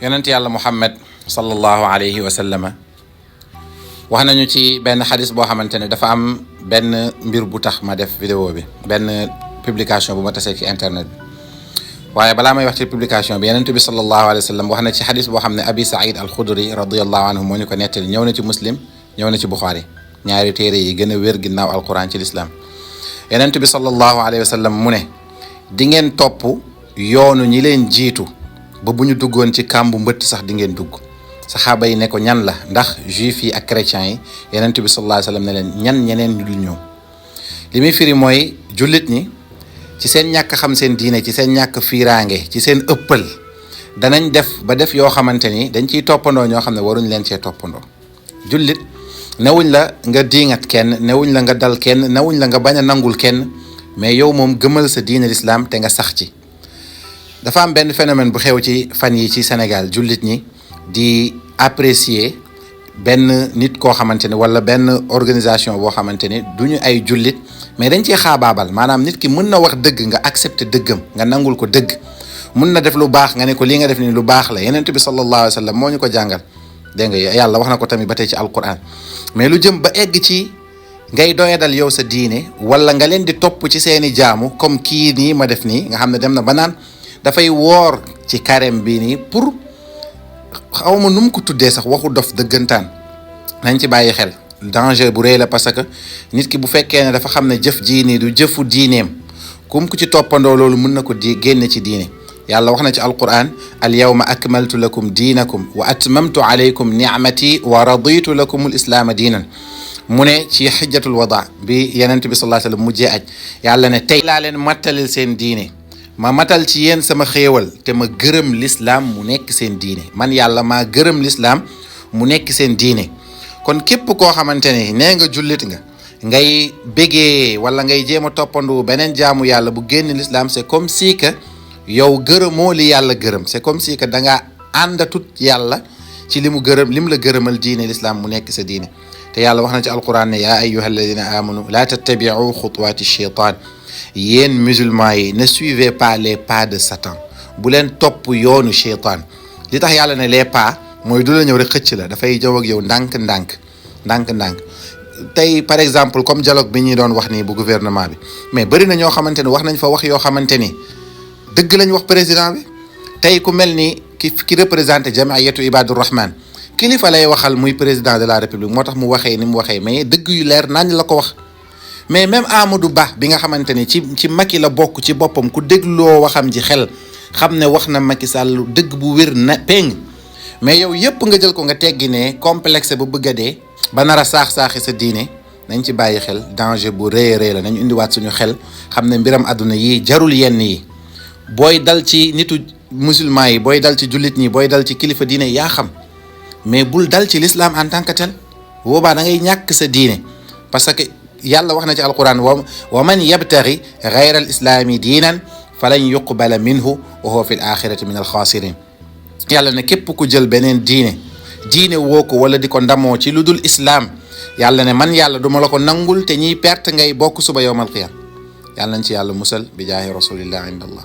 yonent yàlla Muhammad sallallahu alayhi wa sallama wax nañu ci benn xadis boo xamante ne dafa am benn mbir bu tax ma def vidéo bi benn publication bu ma tasee ci internet bi waaye balaa may wax ci publication bi yonent bi sallallahu alayhi wa sallam wax na ci xadis boo xam ne Abi Saïd al-Khudri radiyallahu anhu moo ñu ko nettali ñëw na ci Muslim ñëw na ci Bukhari ñaari téere yi gën a wér ginnaaw alquran ci lislaam yonent bi sallallahu alayhi wa sallam mu ne di ngeen topp yoonu ñi leen jiitu ba bu ñu duggoon ci kàmbu mbëtt sax di ngeen dugg saxaaba yi ne ko ñan la ndax juif yi ak chrétiens yi yonent bi sallallahu alayhi wa sallam ne leen ñan ñeneen ñu dul ñëw li muy firi mooy jullit ñi ci seen ñàkk xam seen diine ci seen ñàkk fiiraange ci seen ëppal danañ def ba def yoo xamante ni dañ ciy toppandoo ñoo xam ne waruñ leen cee toppandoo jullit newuñ la nga diingat kenn newuñ la nga dal kenn newuñ la nga bañ a nangul kenn mais yow moom gëmal sa diine l'islam te nga sax ci. dafa am benn phénomène bu xew ci fan yi ci Sénégal jullit ñi di apprécier benn nit koo xamante ni wala benn organisation boo xamante ni duñu ay jullit mais dañ ciy xaabaabal maanaam nit ki mën na wax dëgg nga accepter dëggam nga nangul ko dëgg mën na def lu baax nga ne ko lii nga def ni lu baax la Yonent bi sallallahu alayhi wa sallam moo ñu ko jàngal dégg nga yàlla wax na ko tamit ba tey ci alquran mais lu jëm ba egg ci ngay doyadal yow sa diine wala nga leen di topp ci seeni jaamu comme kii nii ma def nii nga xam ne dem na ba naan dafay woor ci carême bii nii pour xaw ma nu mu ko tuddee sax waxu dof dëggantaan nañ ci bàyyi xel danger bu rëy la parce que nit ki bu fekkee ne dafa xam ne jëf jii nii du jëfu diineem kum ku ci toppandoo loolu mën na ko di génne ci diine yàlla wax na ci alquran al yawma akmaltu lakum diinakum wa atmamtu alaykum ni'mati wa raditu lakum al islaama diinan mu ne ci xijjatul wada bi yenent bi sallallahu alayhi wa sallam mujjee aj yàlla ne tey laa leen mattalil seen diine ma matal ci yéen sama xéewal te ma gërëm l'islam mu nekk seen diine man yàlla maa gërëm l'islam mu nekk seen diine kon képp koo xamante ne nee nga jullit nga ngay bégee wala ngay jéem a toppandu beneen jaamu yàlla bu génn l'islam c'est comme si que yow gërëmoo li yàlla gërëm c'est comme si que da ngaa àndatut yàlla ci li mu gërëm li mu la gërëmal diine l'islam mu nekk sa diine te yàlla wax na ci alquran ne yaa ayyuha alladina amanu la tattabi'u xutuwaati shaytan yéen musulmans yi ne suivez pas les pas de Satan bu leen topp yoonu shaytan li tax yàlla ne les pas mooy du la ñëw rek xëcc la dafay jëw ak yow ndànk-ndànk tey par exemple comme dialogue bi ñuy doon wax nii bu gouvernement bi mais bëri na ñoo xamante ni wax nañ fa wax yoo xamante ni dëgg lañ wax président bi tey ku mel ni ki représenté jamaiyatu ibadur rahman kilifa lay waxal muy président de la république moo tax mu waxee ni mu waxee mais dëgg yu leer nañ la ko wax mais même Amadou Ba bi nga xamante ni ci Macky la bokk ci boppam ku dégloo waxam ji xel xam ne wax na Macky Sall dëgg bu wér na péng mais yow yëpp nga jël ko nga teggi ne complexe ba bëgg a dee ba nar a saax-saaxi sa diine nañ ci bàyyi xel danger bu rëy a rëy la nañu indiwaat suñu xel xam ne mbiram àdduna yi jarul yenn yi booy dal ci nitu musulman yi booy dal ci jullit ñi booy dal ci kilifa diine yaa xam mais bul dal ci l'islam en tant que tel boobaa da ngay ñàkk sa diine parce que yàlla wax na ci alquran wa man yabtaghi ghayra al islami diinan falan yuqbala minhu wa huwa fi l axirati min al xaasirin yàlla ne képp ku jël beneen diine woo ko wala di ko ndamoo ci lu dul islam yàlla ne man yàlla duma la ko nangul te ñiy perte ngay bokk suba yowmal qiyam yàlla nañ ci yàlla musal bi jaahi rasulillah inda allah